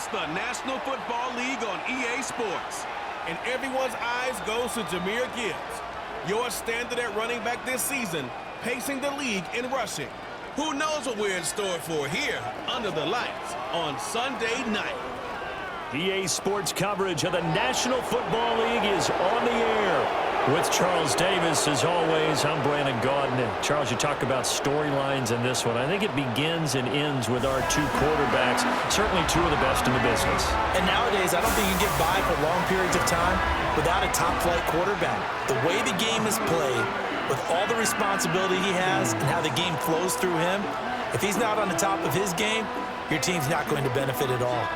It's the National Football League on EA Sports. And everyone's eyes goes to Jahmyr Gibbs, your standard at running back this season, pacing the league in rushing. Who knows what we're in store for here under the lights on Sunday night. EA Sports coverage of the National Football League is on the air. With Charles Davis, as always, I'm Brandon Gaudin. Charles, you talk about storylines in this one. I think it begins and ends with our two quarterbacks, certainly two of the best in the business. And nowadays, I don't think you can get by for long periods of time without a top-flight quarterback. The way the game is played, with all the responsibility he has and how the game flows through him, if he's not on the top of his game, your team's not going to benefit at all.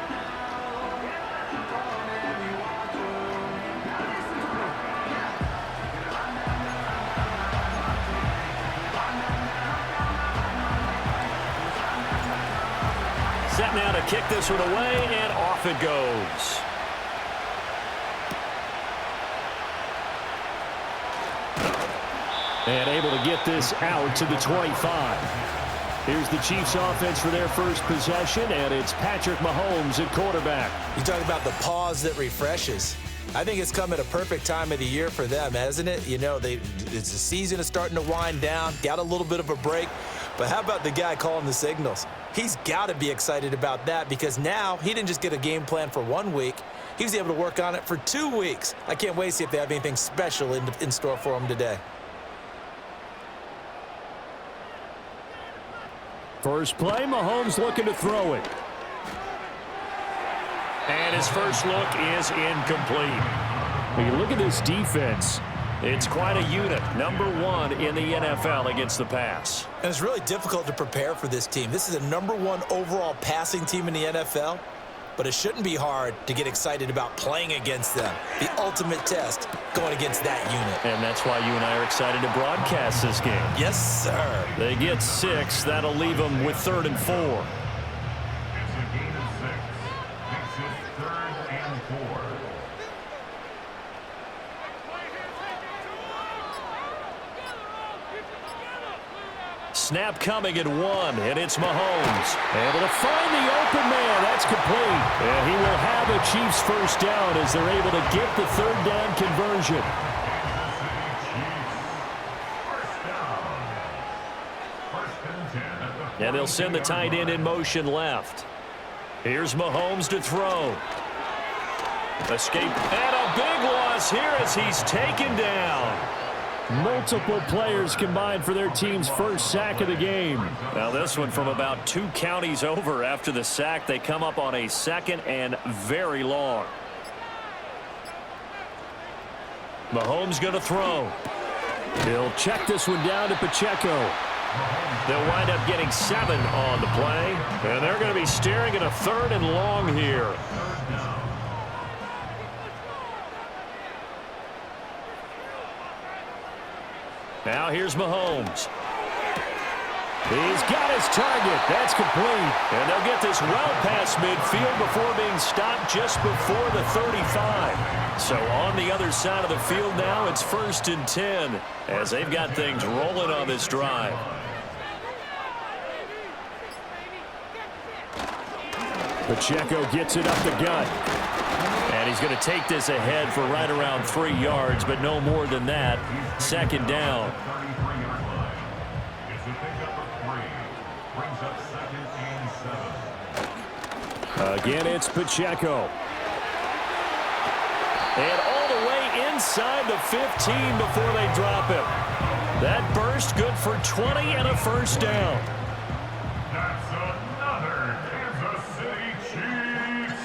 Set now to kick this one away, and off it goes. And able to get this out to the 25. Here's the Chiefs offense for their first possession, and it's Patrick Mahomes at quarterback. You talk about the pause that refreshes. I think it's come at a perfect time of the year for them, hasn't it? You know, it's the season is starting to wind down, got a little bit of a break. But how about the guy calling the signals? He's got to be excited about that because now he didn't just get a game plan for 1 week. He was able to work on it for 2 weeks. I can't wait to see if they have anything special in store for him today. First play, Mahomes looking to throw it. And his first look is incomplete. When you look at this defense, it's quite a unit. Number 1 in the NFL against the pass. And it's really difficult to prepare for this team. This is a number 1 overall passing team in the NFL, but it shouldn't be hard to get excited about playing against them. The ultimate test going against that unit. And that's why you and I are excited to broadcast this game. Yes, sir. They get 6. That'll leave them with 3rd and 4. Snap coming at 1, and it's Mahomes. Able to find the open man. That's complete. And he will have a Chiefs first down as they're able to get the 3rd down conversion. And they'll send the tight end in motion left. Here's Mahomes to throw. Escape. And a big loss here as he's taken down. Multiple players combined for their team's first sack of the game. Now this one from about 2 counties over after the sack. They come up on a 2nd and very long. Mahomes going to throw. He'll check this one down to Pacheco. They'll wind up getting 7 on the play. And they're going to be staring at a 3rd and long here. Now here's Mahomes. He's got his target. That's complete. And they'll get this well past midfield before being stopped just before the 35. So on the other side of the field now, it's 1st and 10 as they've got things rolling on this drive. Pacheco gets it up the gut. And he's going to take this ahead for right around 3 yards, but no more than that. 2nd down. Again, it's Pacheco. And all the way inside the 15 before they drop him. That burst good for 20 and a first down. That's another Kansas City Chiefs.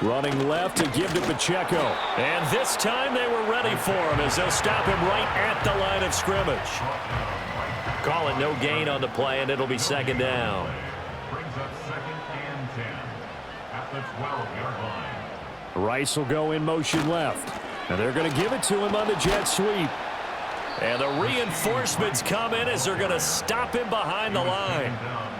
Running left to give to Pacheco. And this time they were ready for him as they'll stop him right at the line of scrimmage. Call it no gain on the play, and it'll be 2nd down. Brings up 2nd and 10 at the 12-yard line. Rice will go in motion left. And they're going to give it to him on the jet sweep. And the reinforcements come in as they're going to stop him behind the line.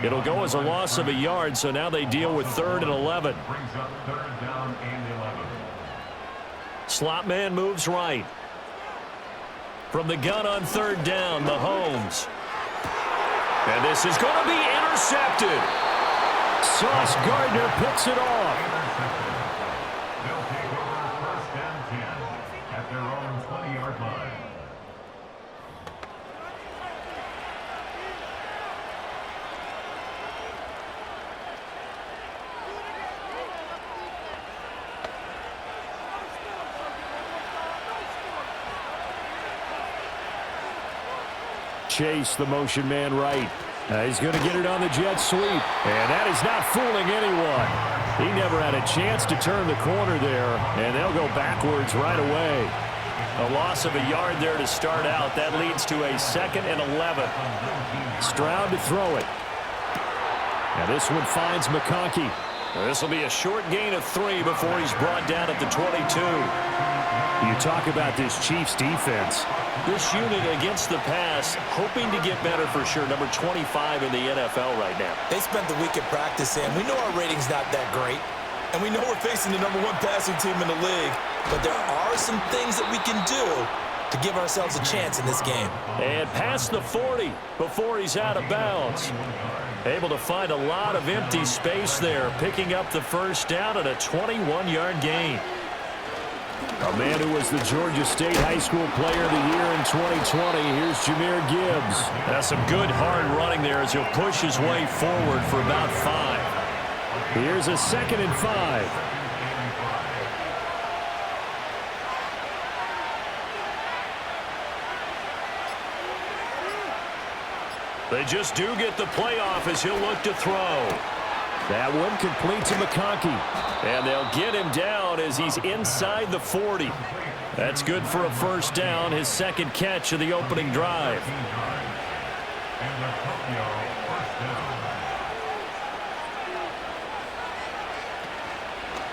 It'll go as a loss of a yard, so now they deal with 3rd and 11. Brings up 3rd down and 11. Slot man moves right. From the gun on 3rd down, Mahomes. And this is going to be intercepted. Sauce Gardner picks it off. They'll take over first and 10 at their own 20-yard line. Chase, the motion man right. He's going to get it on the jet sweep. And that is not fooling anyone. He never had a chance to turn the corner there, and they'll go backwards right away. A loss of a yard there to start out. That leads to a 2nd and 11. Stroud to throw it. And this one finds McConkey. This will be a short gain of 3 before he's brought down at the 22. You talk about this Chiefs defense. This unit against the pass, hoping to get better for sure. Number 25 in the NFL right now. They spent the week at practice, Sam. We know our rating's not that great. And we know we're facing the #1 passing team in the league. But there are some things that we can do to give ourselves a chance in this game. And past the 40 before he's out of bounds. Able to find a lot of empty space there, picking up the first down and a 21-yard gain. A man who was the Georgia State High School Player of the Year in 2020. Here's Jahmyr Gibbs. That's some good hard running there as he'll push his way forward for about 5. Here's a 2nd and 5. They just do get the playoff as he'll look to throw. That one complete to McConkey. And they'll get him down as he's inside the 40. That's good for a first down, his 2nd catch of the opening drive.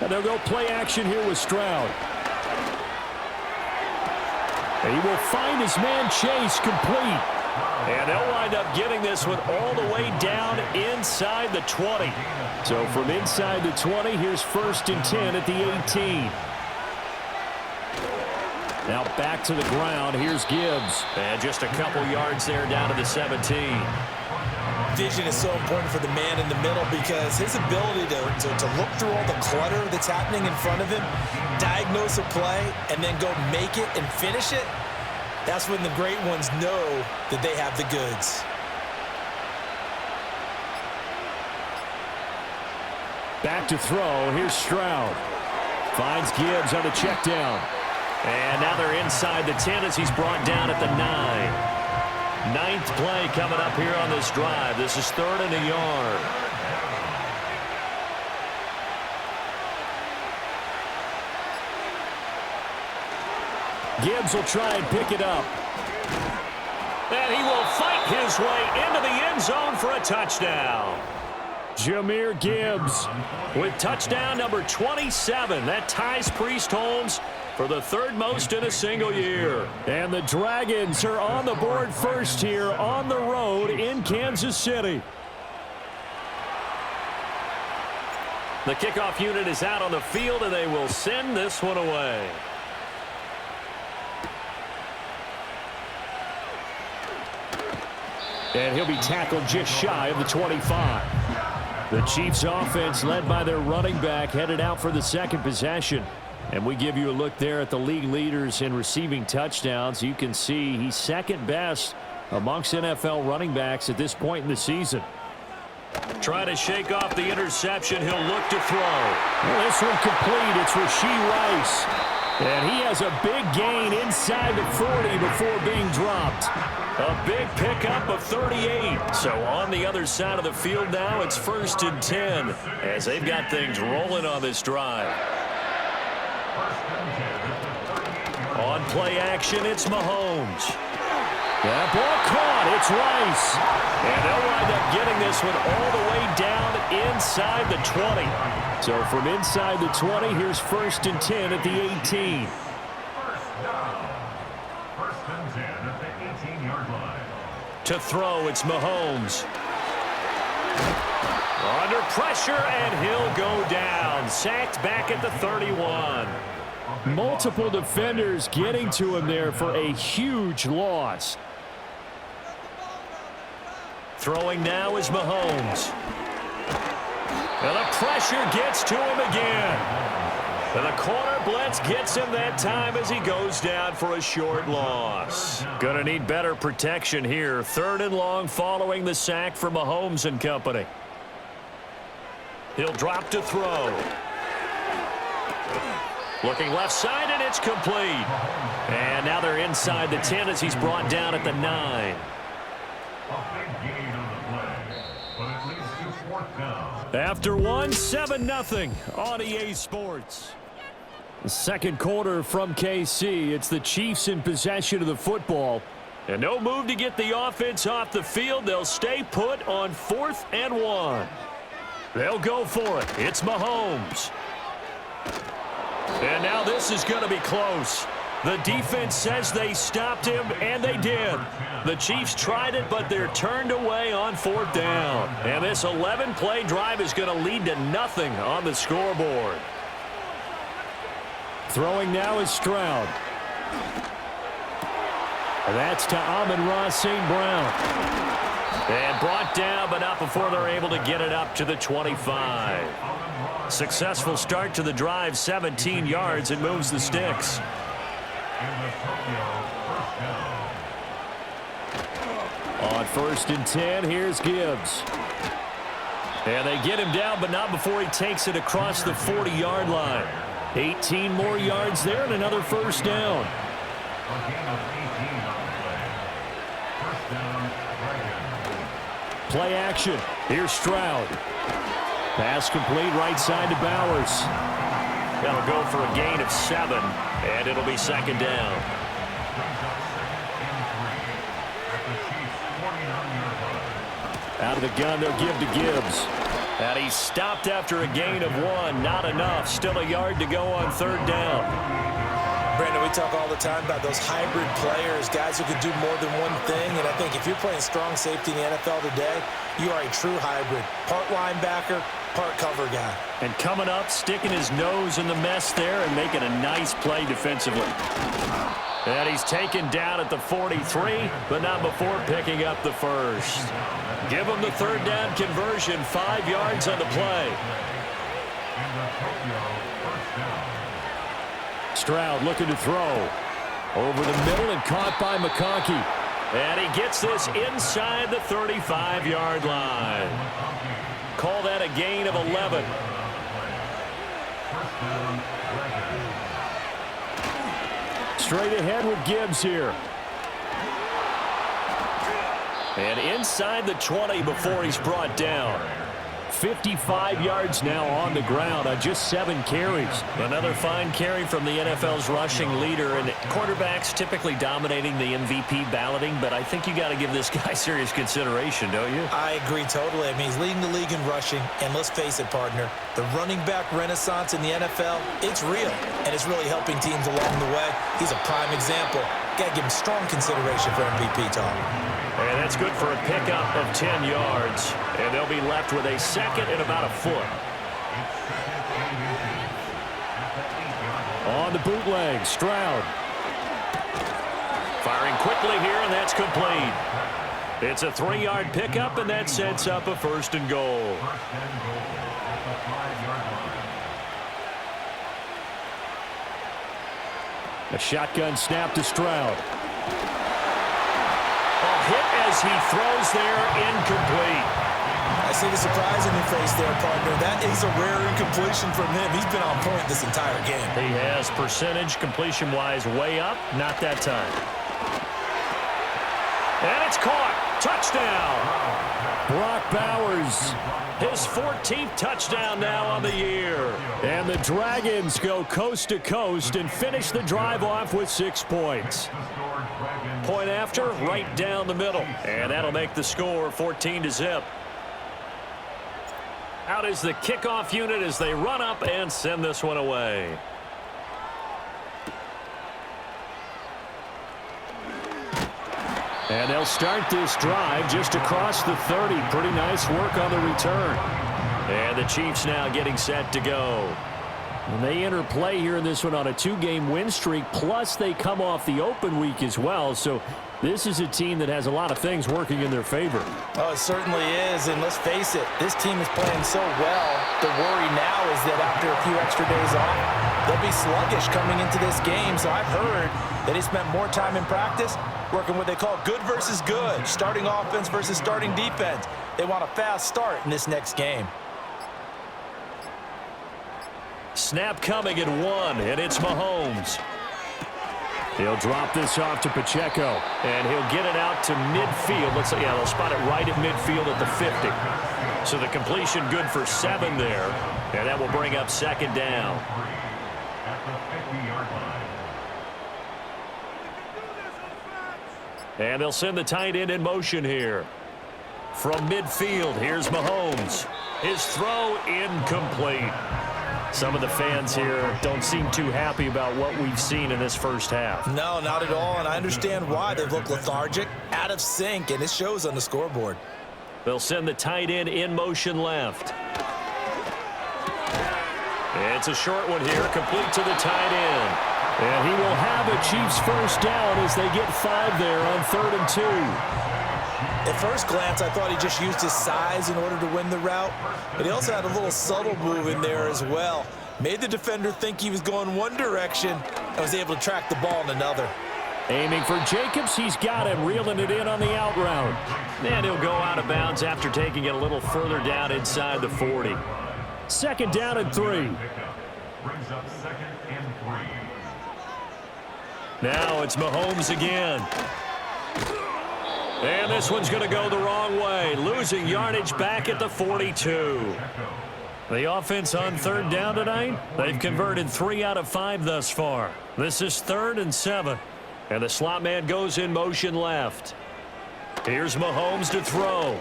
And they'll go play action here with Stroud. And he will find his man Chase complete. And they'll wind up getting this one all the way down inside the 20. So from inside the 20, here's 1st and 10 at the 18. Now back to the ground. Here's Gibbs. And just a couple yards there down to the 17. Vision is so important for the man in the middle because his ability to look through all the clutter that's happening in front of him, diagnose a play, and then go make it and finish it, that's when the great ones know that they have the goods. Back to throw. Here's Stroud. Finds Gibbs on the check down. And now they're inside the 10 as he's brought down at the 9. 9th play coming up here on this drive. This is 3rd and a yard. Gibbs will try and pick it up. And he will fight his way into the end zone for a touchdown. Jahmyr Gibbs with touchdown number 27. That ties Priest Holmes for the 3rd most in a single year. And the Dragons are on the board first here on the road in Kansas City. The kickoff unit is out on the field, and they will send this one away. And he'll be tackled just shy of the 25. The Chiefs offense led by their running back headed out for the 2nd possession. And we give you a look there at the league leaders in receiving touchdowns. You can see he's 2nd best amongst NFL running backs at this point in the season. Trying to shake off the interception. He'll look to throw. Well, this one complete. It's Rashee Rice. And he has a big gain inside the 40 before being dropped. A big pickup of 38. So on the other side of the field now, it's 1st and 10 as they've got things rolling on this drive. On play action, it's Mahomes. That ball caught. It's Rice. And they'll wind up getting this one all the way down inside the 20. So from inside the 20, here's 1st and 10 at the 18. First and 10 at the 18-yard line. To throw, it's Mahomes. Under pressure, and he'll go down. Sacked back at the 31. Multiple defenders getting to him there for a huge loss. Throwing now is Mahomes. And the pressure gets to him again. And the corner blitz gets him that time as he goes down for a short loss. Gonna need better protection here. 3rd and long following the sack for Mahomes and company. He'll drop to throw. Looking left side, and it's complete. And now they're inside the 10 as he's brought down at the 9. After one, 7-0 on EA Sports. The second quarter from KC. It's the Chiefs in possession of the football. And no move to get the offense off the field. They'll stay put on 4th and 1. They'll go for it. It's Mahomes. And now this is going to be close. The defense says they stopped him, and they did. The Chiefs tried it, but they're turned away on 4th down. And this 11-play drive is going to lead to nothing on the scoreboard. Throwing now is Stroud. And that's to Amon-Ra St. Brown. And brought down, but not before they're able to get it up to the 25. Successful start to the drive, 17 yards, and moves the sticks. On 1st and 10, here's Gibbs. And they get him down, but not before he takes it across the 40-yard line. 18 more yards there and another 1st down. Play action. Here's Stroud. Pass complete right side to Bowers. That'll go for a gain of 7, and it'll be 2nd down. Out of the gun, they'll give to Gibbs. And he's stopped after a gain of 1. Not enough. Still a yard to go on 3rd down. Brandon, we talk all the time about those hybrid players, guys who can do more than one thing. And I think if you're playing strong safety in the NFL today, you are a true hybrid. Part linebacker, part cover guy. And coming up, sticking his nose in the mess there and making a nice play defensively. And he's taken down at the 43, but not before picking up the 1st. Give him the 3rd down conversion, 5 yards on the play. Stroud looking to throw. Over the middle and caught by McConkey. And he gets this inside the 35-yard line. Call that a gain of 11. Straight ahead with Gibbs here. And inside the 20 before he's brought down. 55 yards now on the ground on just 7 carries. Another fine carry from the NFL's rushing leader, and quarterbacks typically dominating the MVP balloting, but I think you got to give this guy serious consideration, don't you? I agree totally. I mean, he's leading the league in rushing, and let's face it, partner, the running back renaissance in the NFL, it's real, and it's really helping teams along the way. He's a prime example. Got to give him strong consideration for MVP talk. And that's good for a pickup of 10 yards. And they'll be left with a 2nd and about a foot. On the bootleg, Stroud. Firing quickly here, and that's complete. It's a 3-yard pickup, and that sets up a 1st and goal. A shotgun snap to Stroud. Hit as he throws there, incomplete. I see the surprise in your face there, partner. That is a rare incompletion from him. He's been on point this entire game. He has percentage completion-wise way up. Not that time. And it's caught. Touchdown. Brock Bowers. His 14th touchdown now on the year. And the Dragons go coast to coast and finish the drive off with 6 points. Point after, right down the middle. And that'll make the score 14-0. Out is the kickoff unit as they run up and send this one away. And they'll start this drive just across the 30. Pretty nice work on the return. And the Chiefs now getting set to go. And they enter play here in this one on a 2-game win streak, plus they come off the open week as well. So this is a team that has a lot of things working in their favor. Oh, it certainly is, and let's face it, this team is playing so well. The worry now is that after a few extra days off, they'll be sluggish coming into this game. So I've heard that he spent more time in practice working what they call good versus good, starting offense versus starting defense. They want a fast start in this next game. Snap coming at 1, and it's Mahomes. He'll drop this off to Pacheco, and he'll get it out to midfield. They'll spot it right at midfield at the 50. So the completion good for 7 there, and that will bring up second down. At the 50-yard line. And they'll send the tight end in motion here. From midfield, here's Mahomes. His throw incomplete. Some of the fans here don't seem too happy about what we've seen in this first half. No, not at all, and I understand why. They've looked lethargic, out of sync, and it shows on the scoreboard. They'll send the tight end in motion left. It's a short one here, complete to the tight end. And he will have a Chiefs first down as they get 5 there on 3rd and 2. At first glance, I thought he just used his size in order to win the route, but he also had a little subtle move in there as well. Made the defender think he was going one direction and was able to track the ball in another. Aiming for Jacobs, he's got him, reeling it in on the out route. And he'll go out of bounds after taking it a little further down inside the 40. Second down and 3. Brings up 2nd and 3. Now it's Mahomes again. And this one's going to go the wrong way, losing yardage back at the 42. The offense on 3rd down tonight, they've converted 3 out of 5 thus far. This is 3rd and 7. And the slot man goes in motion left. Here's Mahomes to throw.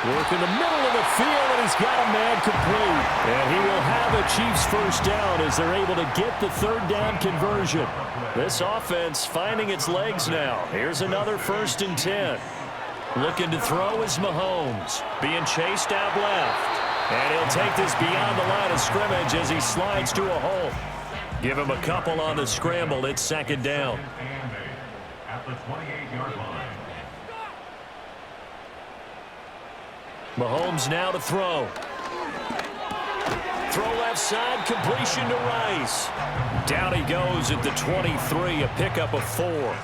Work in the middle of the field, and he's got a man complete. And he will have a Chiefs first down as they're able to get the 3rd down conversion. This offense finding its legs now. Here's another 1st and 10. Looking to throw is Mahomes. Being chased out left. And he'll take this beyond the line of scrimmage as he slides to a hole. Give him a couple on the scramble. It's 2nd down. At the 28-yard line. Mahomes now to throw. Throw left side, completion to Rice. Down he goes at the 23, a pickup of 4.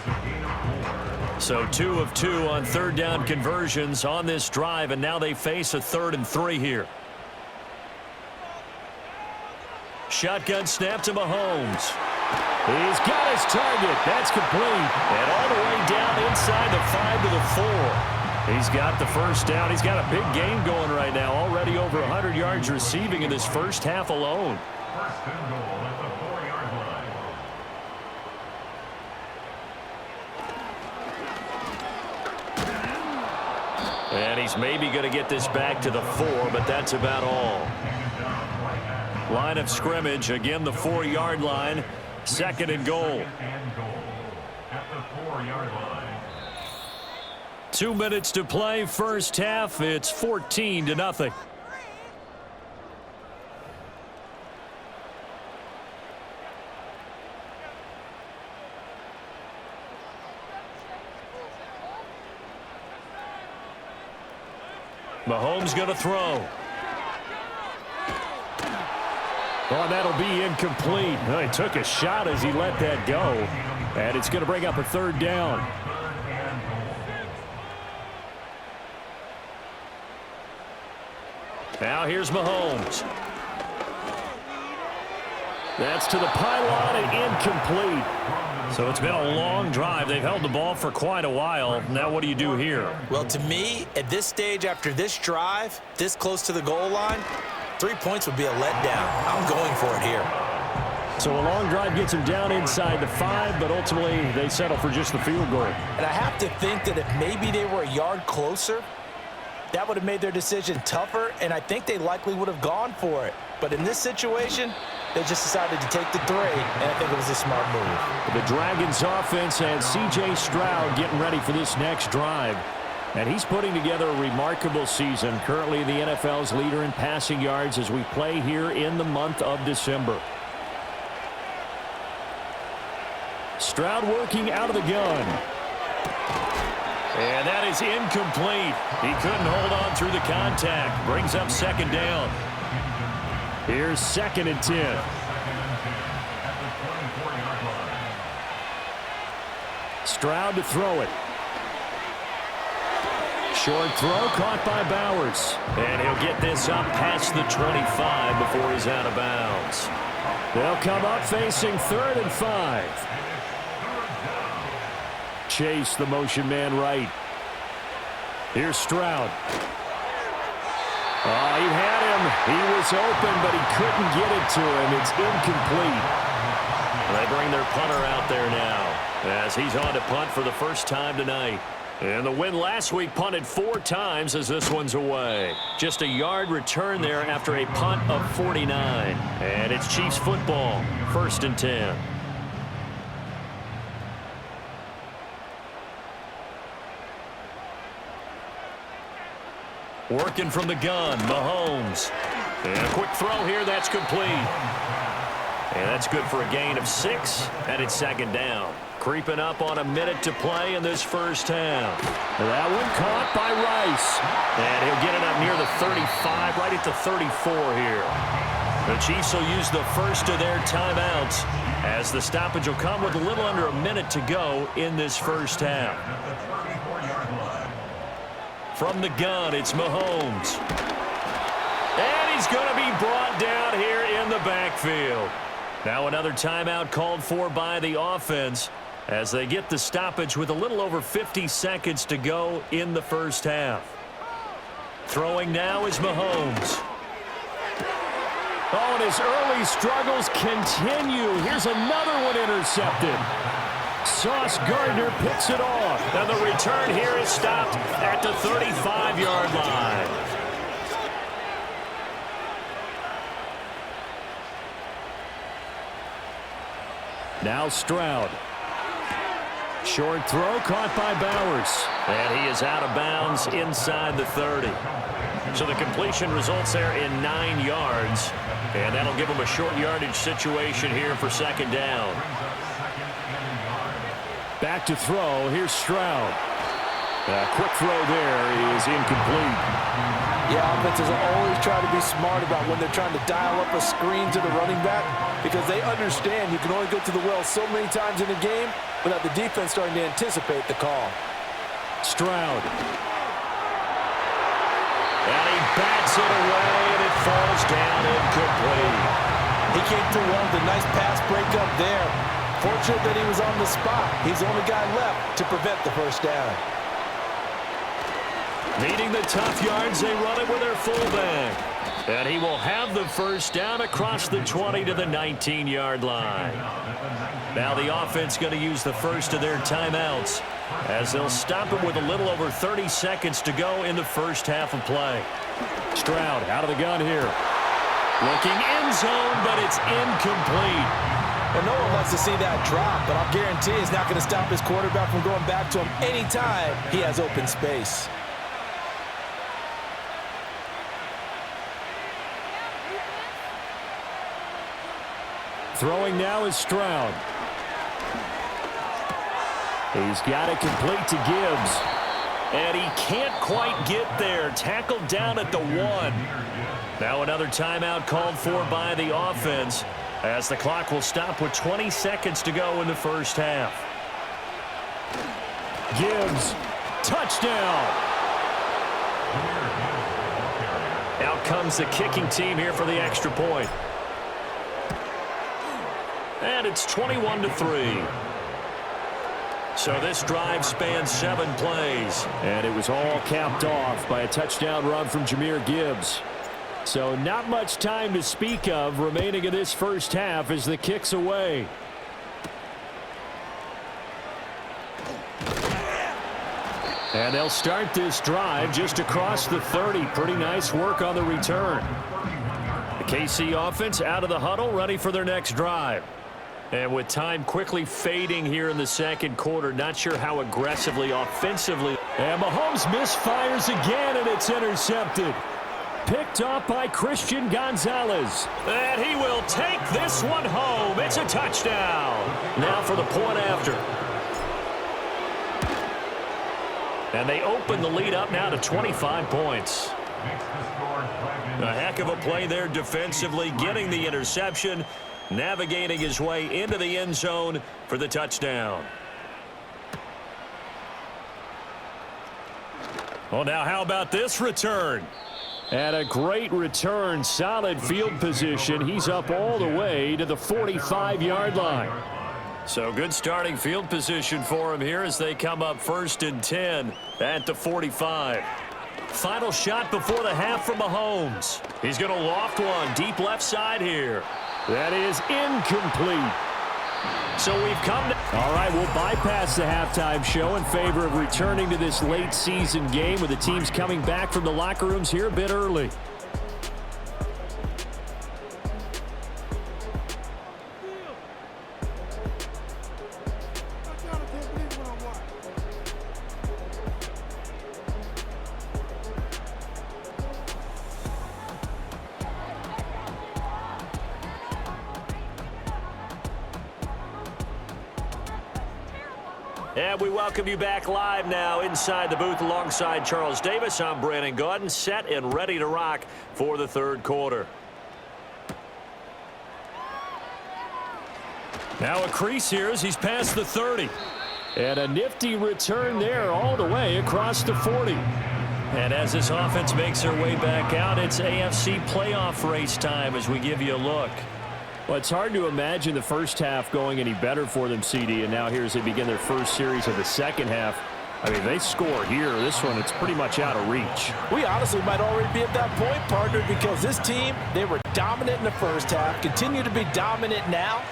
So 2 of 2 on 3rd down conversions on this drive, and now they face a 3rd and 3 here. Shotgun snap to Mahomes. He's got his target. That's complete. And all the way down inside the 5 to the 4. He's got the first down. He's got a big game going right now. Already over 100 yards receiving in this first half alone. 1st and goal at the 4-yard line. And he's maybe going to get this back to the 4, but that's about all. Line of scrimmage, again the 4-yard line. 2nd and goal. And goal at the 4-yard line. 2 minutes to play, first half. It's 14-0. Mahomes going to throw. Well, that'll be incomplete. Well, he took a shot as he let that go. And it's going to bring up a 3rd down. Now here's Mahomes. That's to the pylon and incomplete. So it's been a long drive. They've held the ball for quite a while. Now what do you do here? Well, to me, at this stage after this drive, this close to the goal line, 3 points would be a letdown. I'm going for it here. So a long drive gets him down inside the 5, but ultimately they settle for just the field goal. And I have to think that if maybe they were a yard closer, that would have made their decision tougher, and I think they likely would have gone for it. But in this situation, they just decided to take the 3, and I think it was a smart move. The Dragons offense and C.J. Stroud getting ready for this next drive. And he's putting together a remarkable season, currently the NFL's leader in passing yards as we play here in the month of December. Stroud working out of the gun. And that is incomplete. He couldn't hold on through the contact. Brings up second down. Here's 2nd and 10. Stroud to throw it. Short throw caught by Bowers. And he'll get this up past the 25 before he's out of bounds. They'll come up facing 3rd and 5. Chase the motion man right. Here's Stroud. Oh, he had him. He was open, but he couldn't get it to him. It's incomplete. They bring their punter out there now as he's on to punt for the first time tonight. And the win last week punted 4 times as this one's away. Just a yard return there after a punt of 49. And it's Chiefs football, 1st and 10. Working from the gun, Mahomes. And a quick throw here, that's complete. And that's good for a gain of 6, and it's 2nd down. Creeping up on a minute to play in this first half. That one caught by Rice. And he'll get it up near the 35, right at the 34 here. The Chiefs will use the first of their timeouts as the stoppage will come with a little under a minute to go in this first half. From the gun, it's Mahomes. And he's going to be brought down here in the backfield. Now another timeout called for by the offense as they get the stoppage with a little over 50 seconds to go in the first half. Throwing now is Mahomes. Oh, and his early struggles continue. Here's another one intercepted. Sauce Gardner picks it off. And the return here is stopped at the 35-yard line. Now Stroud. Short throw caught by Bowers. And he is out of bounds inside the 30. So the completion results there in 9 yards. And that'll give him a short yardage situation here for 2nd down. Back to throw. Here's Stroud. A quick throw there is incomplete. Yeah, offenses always try to be smart about when they're trying to dial up a screen to the running back because they understand you can only go to the well so many times in a game without the defense starting to anticipate the call. Stroud. And he bats it away, and it falls down incomplete. He came through well with a nice pass breakup there. Fortunate that he was on the spot. He's the only guy left to prevent the first down. Needing the tough yards, they run it with their fullback. And he will have the first down across the 20 to the 19-yard line. Now the offense going to use the first of their timeouts as they'll stop it with a little over 30 seconds to go in the first half of play. Stroud out of the gun here. Looking end zone, but it's incomplete. Well, no one wants to see that drop, but I'll guarantee it's not going to stop his quarterback from going back to him anytime he has open space. Throwing now is Stroud. He's got it complete to Gibbs. And he can't quite get there. Tackled down at the 1. Now another timeout called for by the offense as the clock will stop with 20 seconds to go in the first half. Gibbs, touchdown. Out comes the kicking team here for the extra point. And it's 21-3. So this drive spans 7 plays. And it was all capped off by a touchdown run from Jahmyr Gibbs. So not much time to speak of remaining in this first half as the kick's away. And they'll start this drive just across the 30. Pretty nice work on the return. The KC offense out of the huddle, ready for their next drive. And with time quickly fading here in the second quarter, not sure how aggressively, offensively And Mahomes misfires again, and it's intercepted. Picked off by Christian Gonzalez. And he will take this one home. It's a touchdown. Now for the point after. And they open the lead up now to 25 points. A heck of a play there defensively, getting the interception, navigating his way into the end zone for the touchdown. Well, now how about this return? And a great return, solid field position. He's up all the way to the 45-yard line. So good starting field position for him here as they come up 1st and 10 at the 45. Final shot before the half from Mahomes. He's going to loft one deep left side here. That is incomplete. So we've come to... All right, we'll bypass the halftime show in favor of returning to this late season game with the teams coming back from the locker rooms here a bit early. And we welcome you back live now inside the booth alongside Charles Davis. I'm Brandon Gaudin, set and ready to rock for the third quarter. Now a crease here as he's past the 30. And a nifty return there all the way across the 40. And as this offense makes their way back out, it's AFC playoff race time as we give you a look. Well, it's hard to imagine the first half going any better for them, CD, and now here as they begin their first series of the second half. I mean, they score here. This one, it's pretty much out of reach. We honestly might already be at that point, partner, because this team, they were dominant in the first half, continue to be dominant now,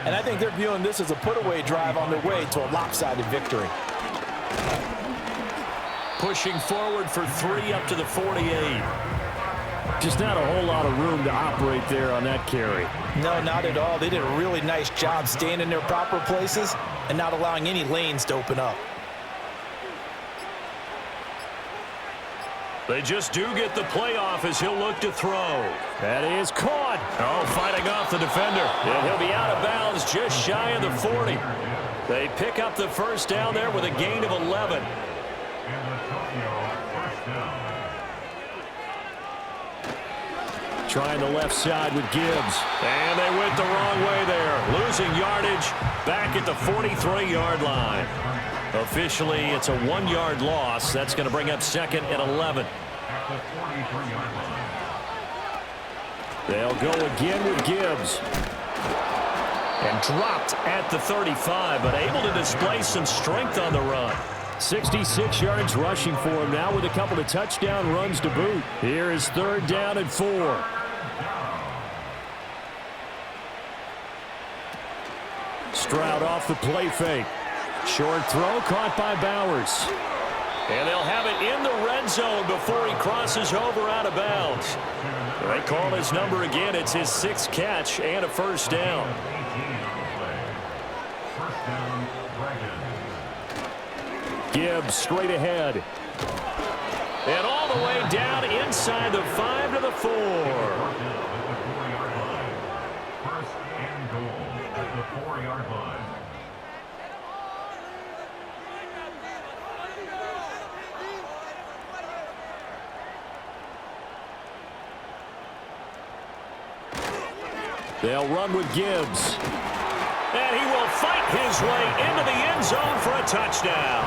and I think they're viewing this as a put-away drive on their way to a lopsided victory. Pushing forward for 3 up to the 48. Just not a whole lot of room to operate there on that carry. No, not at all. They did a really nice job staying in their proper places and not allowing any lanes to open up. They just do get the playoff as he'll look to throw. That is caught. Oh, fighting off the defender. And he'll be out of bounds just shy of the 40. They pick up the first down there with a gain of 11. Trying the left side with Gibbs. And they went the wrong way there. Losing yardage back at the 43-yard line. Officially, it's a 1-yard loss. That's going to bring up 2nd and 11. They'll go again with Gibbs. And dropped at the 35, but able to display some strength on the run. 66 yards rushing for him now with a couple of touchdown runs to boot. Here is 3rd down and 4. Stroud off the play fake. Short throw caught by Bowers. And they'll have it in the red zone before he crosses over out of bounds. They call his number again. It's his 6th catch and a first down. Gibbs straight ahead. And all the way down inside the 5 to the 4. First and goal at the 4-yard line. They'll run with Gibbs. And he will fight his way into the end zone for a touchdown.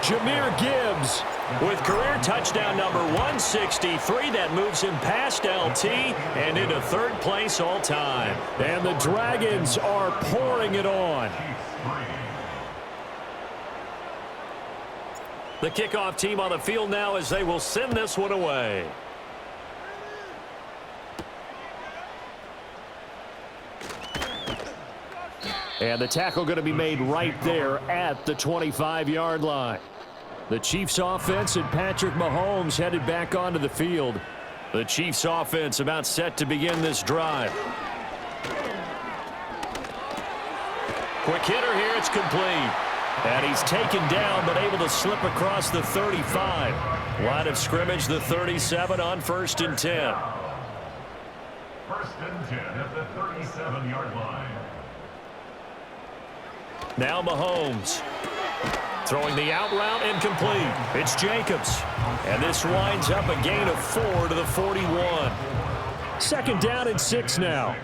Jahmyr Gibbs with career touchdown number 163. That moves him past LT and into 3rd place all time. And the Dragons are pouring it on. The kickoff team on the field now as they will send this one away. And the tackle going to be made right there at the 25-yard line. The Chiefs offense and Patrick Mahomes headed back onto the field. The Chiefs offense about set to begin this drive. Quick hitter here, it's complete. And he's taken down, but able to slip across the 35. Line of scrimmage, the 37 on 1st and 10. 1st and 10 at the 37-yard line. Now Mahomes. Throwing the out route incomplete. It's Jacobs. And this winds up a gain of 4 to the 41. 2nd down and 6 now.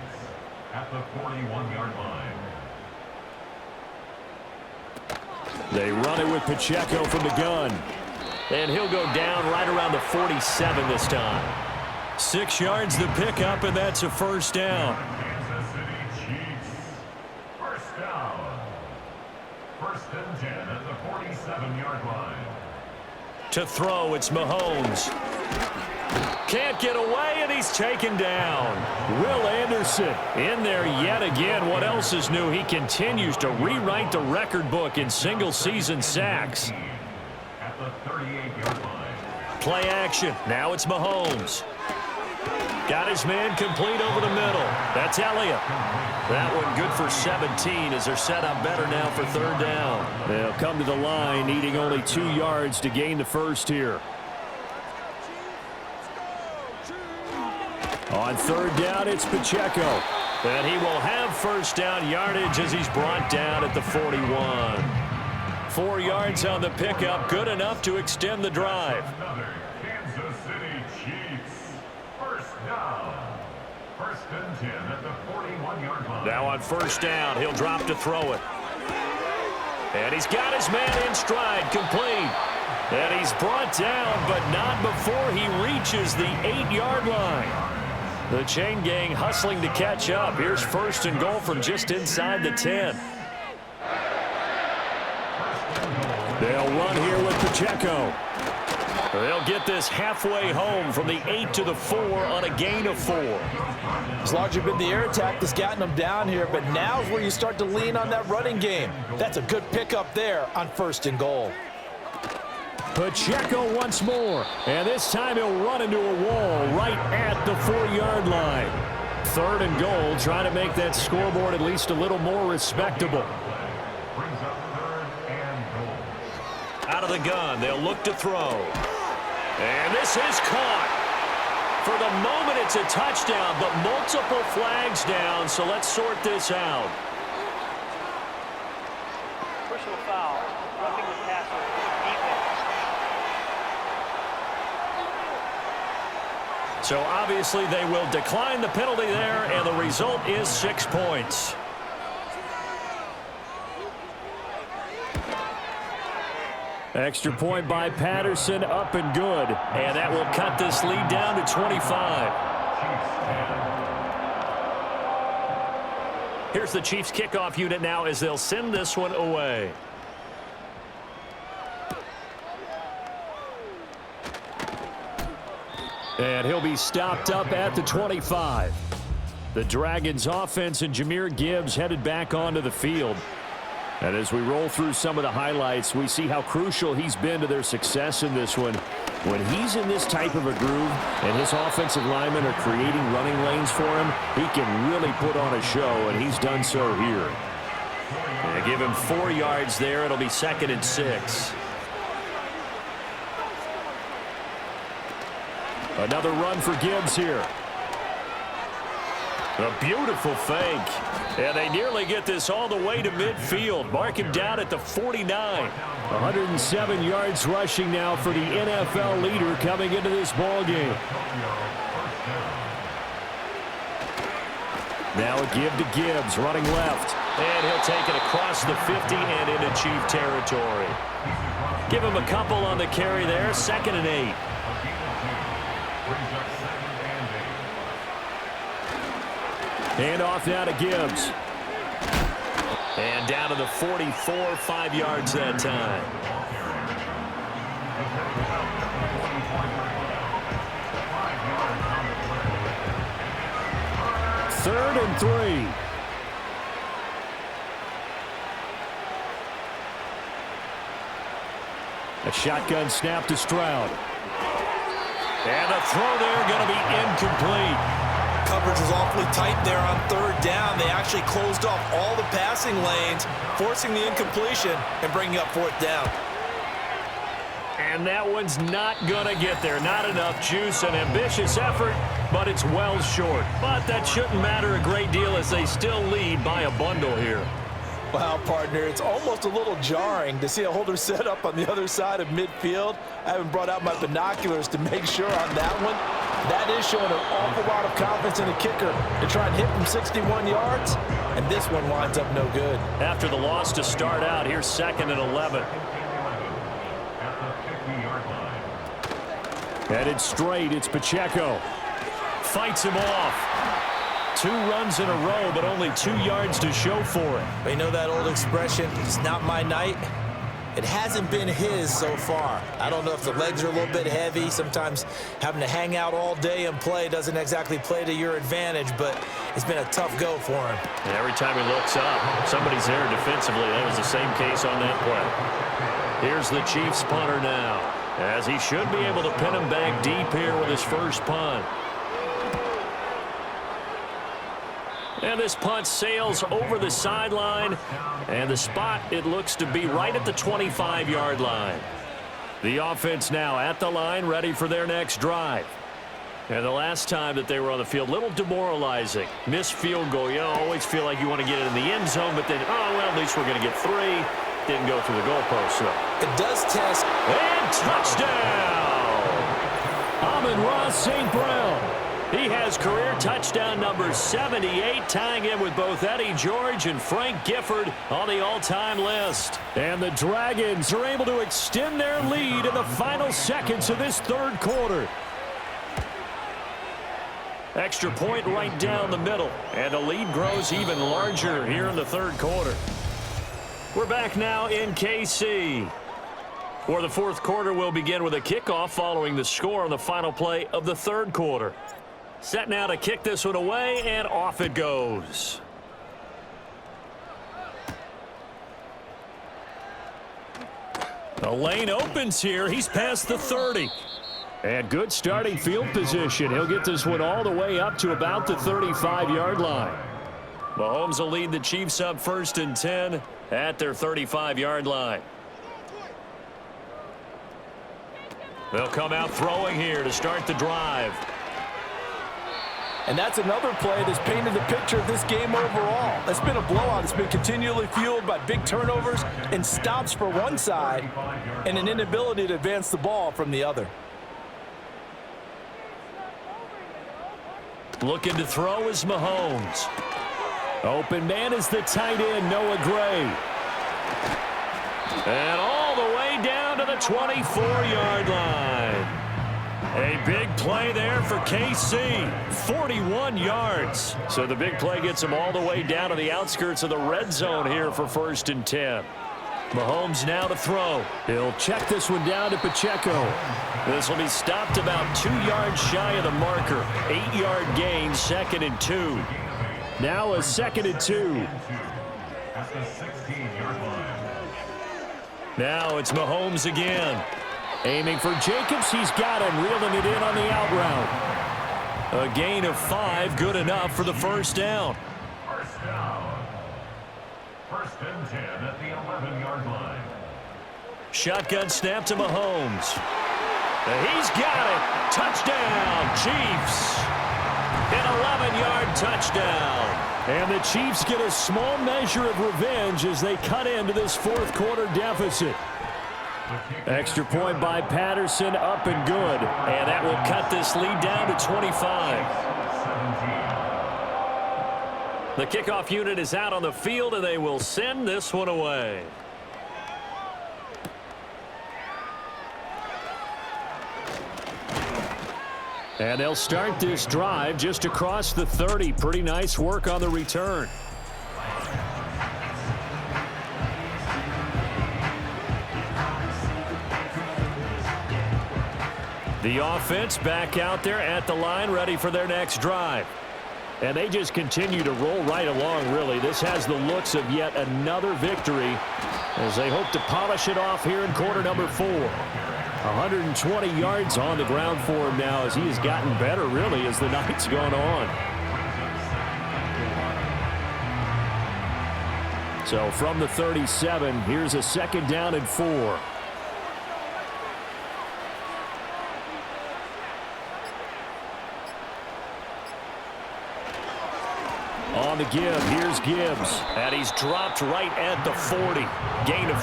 At the 41-yard line. They run it with Pacheco from the gun. And he'll go down right around the 47 this time. 6 yards the pickup, and that's a 1st down. Kansas City Chiefs. 1st down. 1st and 10 at the 47-yard line. To throw, it's Mahomes. Can't get away, and he's taken down. Will Anderson in there yet again. What else is new? He continues to rewrite the record book in single-season sacks. At the 38-yard line. Play action. Now it's Mahomes. Got his man complete over the middle. That's Elliott. That one good for 17 as they're set up better now for 3rd down. They'll come to the line needing only 2 yards to gain the 1st here. On 3rd down, it's Pacheco. And he will have 1st down yardage as he's brought down at the 41. 4 yards on the pickup, good enough to extend the drive. Another Kansas City Chiefs. 1st down. 1st and 10 at the 41-yard line. Now on 1st down, he'll drop to throw it. And he's got his man in stride, complete. And he's brought down, but not before he reaches the 8-yard line. The chain gang hustling to catch up. Here's 1st and goal from just inside the 10. They'll run here with Pacheco. They'll get this halfway home from the 8 to the 4 on a gain of 4. It's largely been the air attack that's gotten them down here, but now's where you start to lean on that running game. That's a good pickup there on 1st and goal. Pacheco once more, and this time he'll run into a wall right at the 4-yard line. 3rd and goal, trying to make that scoreboard at least a little more respectable. Brings up 3rd and goal. Out of the gun, they'll look to throw. And this is caught. For the moment, it's a touchdown, but multiple flags down, so let's sort this out. Personal foul, roughing the passer, defense. So obviously they will decline the penalty there, and the result is 6 points. Extra point by Patterson, up and good. And that will cut this lead down to 25. Here's the Chiefs kickoff unit now as they'll send this one away. And he'll be stopped up at the 25. The Dragons offense and Jahmyr Gibbs headed back onto the field. And as we roll through some of the highlights, we see how crucial he's been to their success in this one. When he's in this type of a groove and his offensive linemen are creating running lanes for him, he can really put on a show, and he's done so here. They give him 4 yards there. It'll be 2nd and 6. Another run for Gibbs here. A beautiful fake. And they nearly get this all the way to midfield. Mark him down at the 49. 107 yards rushing now for the NFL leader coming into this ball game. Now a give to Gibbs, running left. And he'll take it across the 50 and into Chief territory. Give him a couple on the carry there. 2nd and 8. Hand off now to Gibbs. And down to the 44, 5 yards that time. Third and 3. A shotgun snap to Stroud. And the throw there going to be incomplete. coverage was awfully tight there on third down. They actually closed off all the passing lanes, forcing the incompletion and bringing up fourth down. And that one's not going to get there. Not enough juice, an ambitious effort, but it's well short. But that shouldn't matter a great deal as they still lead by a bundle here. Wow, partner, it's almost a little jarring to see a holder set up on the other side of midfield. I haven't brought out my binoculars to make sure on that one. That is showing an awful lot of confidence in the kicker to try and hit from 61 yards, and this one winds up no good. After the loss to start out, here's 2nd and 11. Headed straight, it's Pacheco. Fights him off. 2 runs in a row, but only 2 yards to show for it. But you know that old expression, it's not my night? It hasn't been his so far. I don't know if the legs are a little bit heavy. Sometimes having to hang out all day and play doesn't exactly play to your advantage, but it's been a tough go for him. And every time he looks up, somebody's there defensively. That was the same case on that play. Here's the Chiefs punter now, as he should be able to pin him back deep here with his first punt. And this punt sails over the sideline, and the spot, it looks to be right at the 25-yard line. The offense now at the line, ready for their next drive. And the last time that they were on the field, a little demoralizing. Missed field goal. You always feel like you want to get it in the end zone, but then, oh, well, at least we're going to get 3. Didn't go through the goalpost, though. It does test. And touchdown! Amon-Ra St. Brown. He has career touchdown number 78, tying in with both Eddie George and Frank Gifford on the all-time list. And the Dragons are able to extend their lead in the final seconds of this third quarter. Extra point right down the middle, and the lead grows even larger here in the third quarter. We're back now in KC. For the fourth quarter, we'll begin with a kickoff following the score on the final play of the third quarter. Set now to kick this one away, and off it goes. The lane opens here. He's past the 30. And good starting field position. He'll get this one all the way up to about the 35-yard line. Mahomes will lead the Chiefs up 1st and 10 at their 35-yard line. They'll come out throwing here to start the drive. And that's another play that's painted the picture of this game overall. It's been a blowout. It's been continually fueled by big turnovers and stops for one side and an inability to advance the ball from the other. Looking to throw is Mahomes. Open man is the tight end, Noah Gray. And all the way down to the 24-yard line. A big play there for KC, 41 yards. So the big play gets him all the way down to the outskirts of the red zone here for 1st and 10. Mahomes now to throw. He'll check this one down to Pacheco. This will be stopped about 2 yards shy of the marker. 8-yard gain, 2nd and 2. Now a 2nd and 2. Now it's Mahomes again. Aiming for Jacobs, he's got him, reeling it in on the out route. A gain of 5, good enough for the first down. First down. 1st and 10 at the 11-yard line. Shotgun snap to Mahomes. He's got it. Touchdown, Chiefs. An 11-yard touchdown. And the Chiefs get a small measure of revenge as they cut into this fourth quarter deficit. Extra point by Patterson, up and good. And that will cut this lead down to 25. The kickoff unit is out on the field, and they will send this one away. And they'll start this drive just across the 30. Pretty nice work on the return. The offense back out there at the line, ready for their next drive. And they just continue to roll right along, really. This has the looks of yet another victory as they hope to polish it off here in quarter number 4. 120 yards on the ground for him now as he has gotten better, really, as the night's gone on. So from the 37, here's a 2nd down and 4. On the give, here's Gibbs. And he's dropped right at the 40. Gain of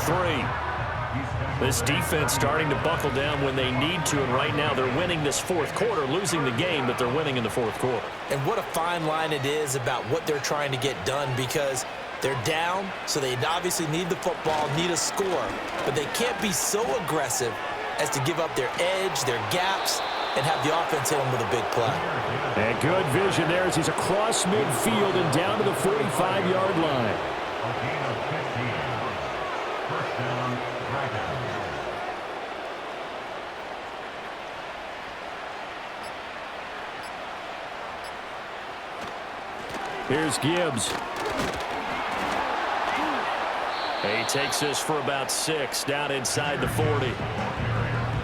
3. This defense starting to buckle down when they need to, and right now they're winning this 4th quarter, losing the game, but they're winning in the 4th quarter. And what a fine line it is about what they're trying to get done, because they're down, so they obviously need the football, need a score, but they can't be so aggressive as to give up their edge, their gaps, and have the offense hit them with a big play. And good vision there as he's across midfield and down to the 45-yard line. Here's Gibbs. He takes this for about 6 down inside the 40.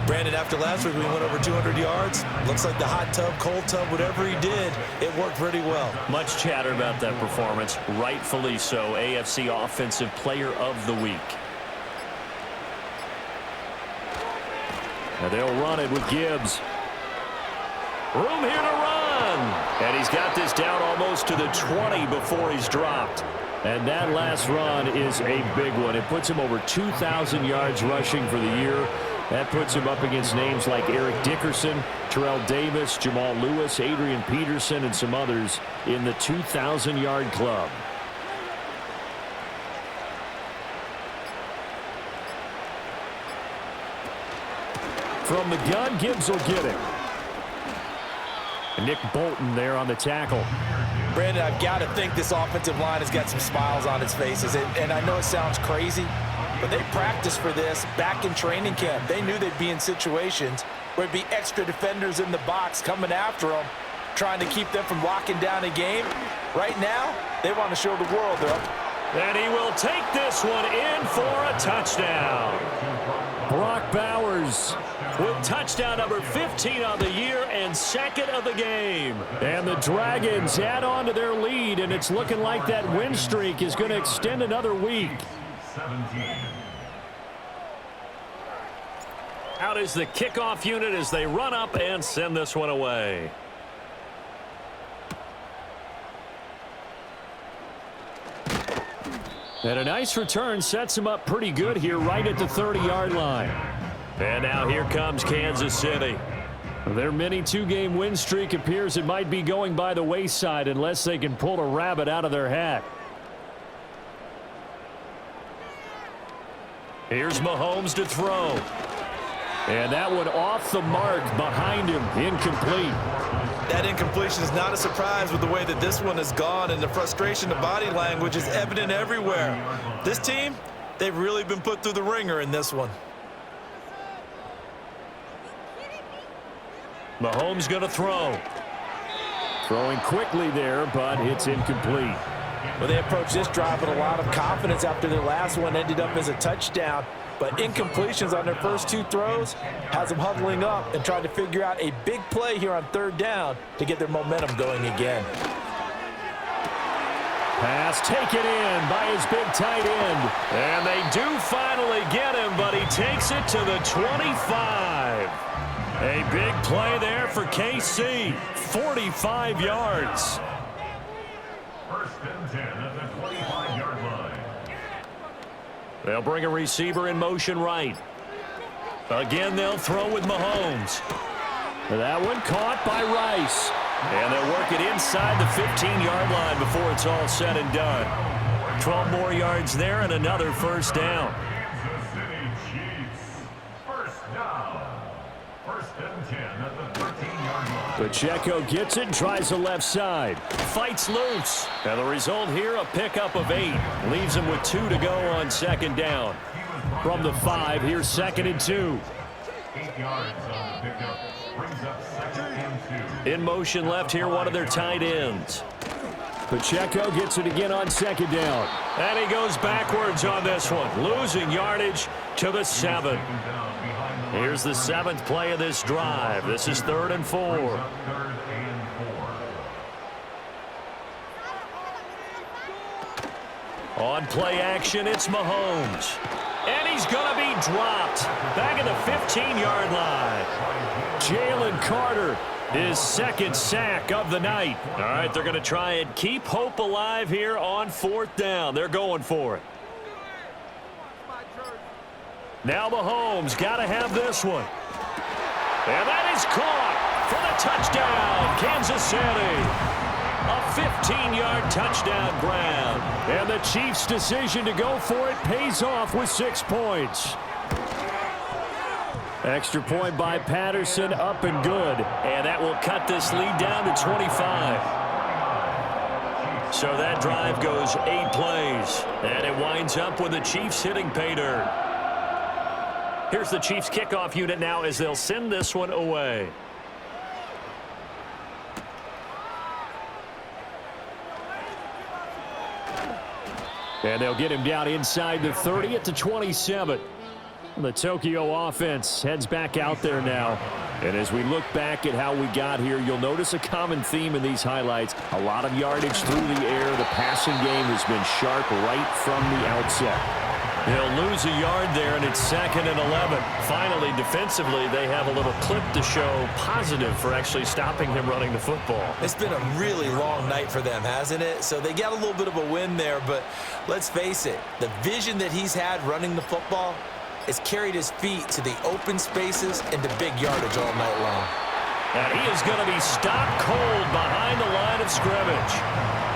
Brandon, after last week we went over 200 yards. Looks like the hot tub, cold tub, whatever he did, it worked pretty well. Much chatter about that performance. Rightfully so. AFC Offensive Player of the Week. Now they'll run it with Gibbs. Room here to run. And he's got this down almost to the 20 before he's dropped. And that last run is a big one. It puts him over 2,000 yards rushing for the year. That puts him up against names like Eric Dickerson, Terrell Davis, Jamal Lewis, Adrian Peterson, and some others in the 2,000-yard club. From the gun, Gibbs will get it. Nick Bolton there on the tackle. Brandon, I've got to think this offensive line has got some smiles on its faces. And I know it sounds crazy, but they practiced for this back in training camp. They knew they'd be in situations where it'd be extra defenders in the box coming after them, trying to keep them from locking down a game. Right now, they want to show the world they're up. And he will take this one in for a touchdown. Brock Bowers with touchdown number 15 on the year and 2nd of the game. And the Dragons add on to their lead, and it's looking like that win streak is going to extend another week. 17. Out is the kickoff unit as they run up and send this one away. And a nice return sets him up pretty good here right at the 30-yard line. And now here comes Kansas City. Their mini 2-game win streak appears it might be going by the wayside unless they can pull a rabbit out of their hat. Here's Mahomes to throw. And that one off the mark behind him, incomplete. That incompletion is not a surprise with the way that this one has gone, and the frustration of body language is evident everywhere. This team, they've really been put through the ringer in this one. Mahomes going to throw. Throwing quickly there, but it's incomplete. Well, they approached this drive with a lot of confidence after their last one ended up as a touchdown. But incompletions on their first 2 throws has them huddling up and trying to figure out a big play here on 3rd down to get their momentum going again. Pass taken in by his big tight end. And they do finally get him, but he takes it to the 25. A big play there for KC. 45 yards. 1st and 10 at the 25-yard line. They'll bring a receiver in motion right. Again, they'll throw with Mahomes. That one caught by Rice. And they'll work it inside the 15-yard line before it's all said and done. 12 more yards there and another 1st down. Kansas City Chiefs. 1st down. 1st and 10 at the 13-yard line. Pacheco gets it and tries the left side. Fights loose. And the result here, a pickup of 8. Leaves him with 2 to go on 2nd down. From the 5, here's 2nd and 2. 8 yards on the pickup. Brings up 2nd and 2. In motion left here, one of their tight ends. Pacheco gets it again on 2nd down. And he goes backwards on this one. Losing yardage to the 7. Here's the 7th play of this drive. This is 3rd and 4. 3rd and 4. On play action, it's Mahomes. And he's going to be dropped back at the 15-yard line. Jalen Carter, his second sack of the night. All right, they're going to try and keep hope alive here on 4th down. They're going for it. Now Mahomes got to have this one. And that is caught for the touchdown, Kansas City. A 15-yard touchdown grab. And the Chiefs' decision to go for it pays off with 6 points. Extra point by Patterson, up and good. And that will cut this lead down to 25. So that drive goes 8 plays. And it winds up with the Chiefs hitting pay dirt. Here's the Chiefs kickoff unit now as they'll send this one away. And they'll get him down inside the 30 at the 27. The Tokyo offense heads back out there now. And as we look back at how we got here, you'll notice a common theme in these highlights. A lot of yardage through the air. The passing game has been sharp right from the outset. They'll lose a yard there, and it's 2nd and 11. Finally, defensively, they have a little clip to show positive for actually stopping him running the football. It's been a really long night for them, hasn't it? So they got a little bit of a win there, but let's face it, the vision that he's had running the football has carried his feet to the open spaces and to big yardage all night long. And he is going to be stopped cold behind the line of scrimmage.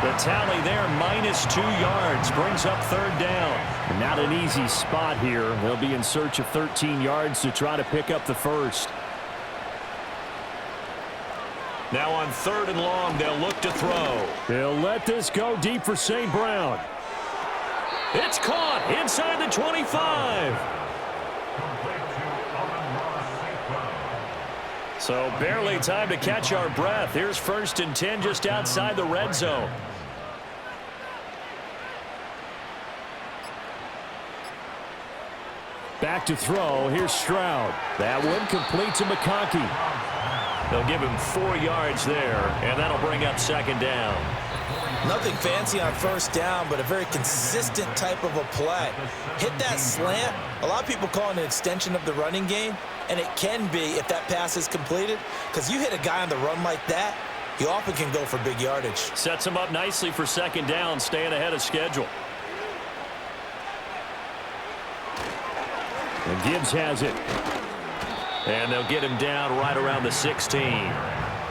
The tally there, -2 yards, brings up 3rd down. Not an easy spot here. They'll be in search of 13 yards to try to pick up the first. Now on 3rd and long, they'll look to throw. They'll let this go deep for St. Brown. It's caught inside the 25. So barely time to catch our breath. Here's 1st and 10 just outside the red zone. Back to throw. Here's Stroud. That one complete to McConkey. They'll give him 4 yards there, and that'll bring up 2nd down. Nothing fancy on 1st down, but a very consistent type of a play. Hit that slant. A lot of people call it an extension of the running game, and it can be if that pass is completed, because you hit a guy on the run like that, he often can go for big yardage. Sets him up nicely for 2nd down, staying ahead of schedule. And Gibbs has it. And they'll get him down right around the 16.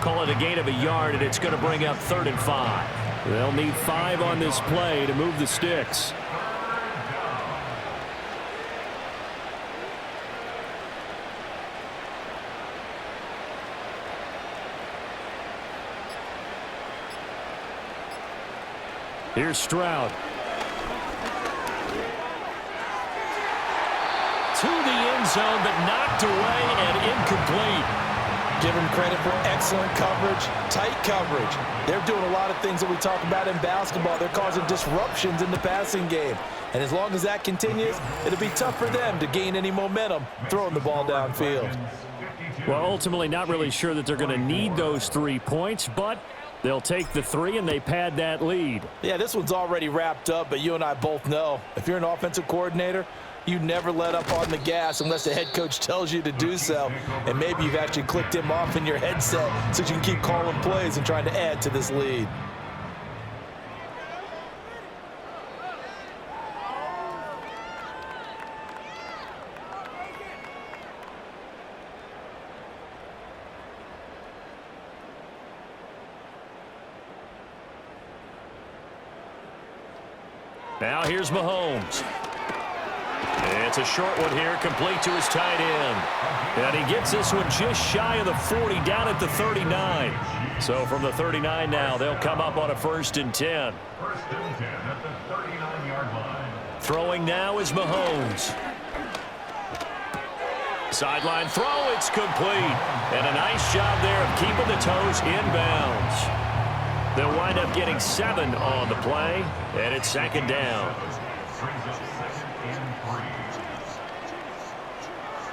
Call it a gain of a yard, and it's going to bring up 3rd and 5. They'll need 5 on this play to move the sticks. Here's Stroud. To the end zone, but knocked away and incomplete. Give him credit for excellent coverage, tight coverage. They're doing a lot of things that we talk about in basketball. They're causing disruptions in the passing game. And as long as that continues, it'll be tough for them to gain any momentum throwing the ball downfield. Well, ultimately, not really sure that they're going to need those 3 points, but they'll take the 3 and they pad that lead. Yeah, this one's already wrapped up, but you and I both know if you're an offensive coordinator, you never let up on the gas unless the head coach tells you to do so. And maybe you've actually clicked him off in your headset so you can keep calling plays and trying to add to this lead. Now here's Mahomes. It's a short one here, complete to his tight end. And he gets this one just shy of the 40, down at the 39. So from the 39 now, they'll come up on a 1st and 10. 1st and 10 at the 39-yard line. Throwing now is Mahomes. Sideline throw, it's complete. And a nice job there of keeping the toes inbounds. They'll wind up getting 7 on the play, and it's 2nd down.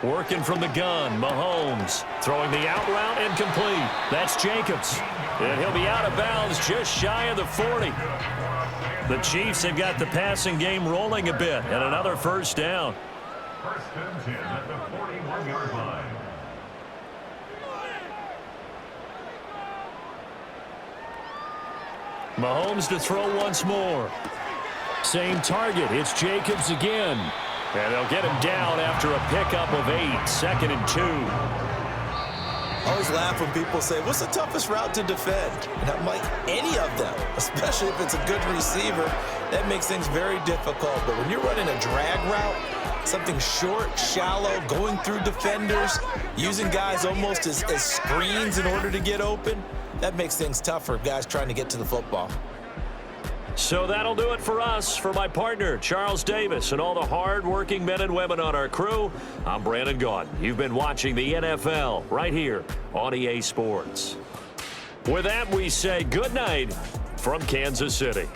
Working from the gun, Mahomes throwing the out route and complete. That's Jacobs. And he'll be out of bounds just shy of the 40. The Chiefs have got the passing game rolling a bit, and another first down. First and 10 at the 41-yard line. Mahomes to throw once more. Same target. It's Jacobs again. And they'll get him down after a pickup of 8. 2nd and 2. I always laugh when people say, what's the toughest route to defend? And I'm like, any of them, especially if it's a good receiver. That makes things very difficult. But when you're running a drag route, something short, shallow, going through defenders, using guys almost as screens in order to get open, that makes things tough for guys trying to get to the football. So that'll do it for us. For my partner, Charles Davis, and all the hard-working men and women on our crew, I'm Brandon Gaudin. You've been watching the NFL right here on EA Sports. With that, we say good night from Kansas City.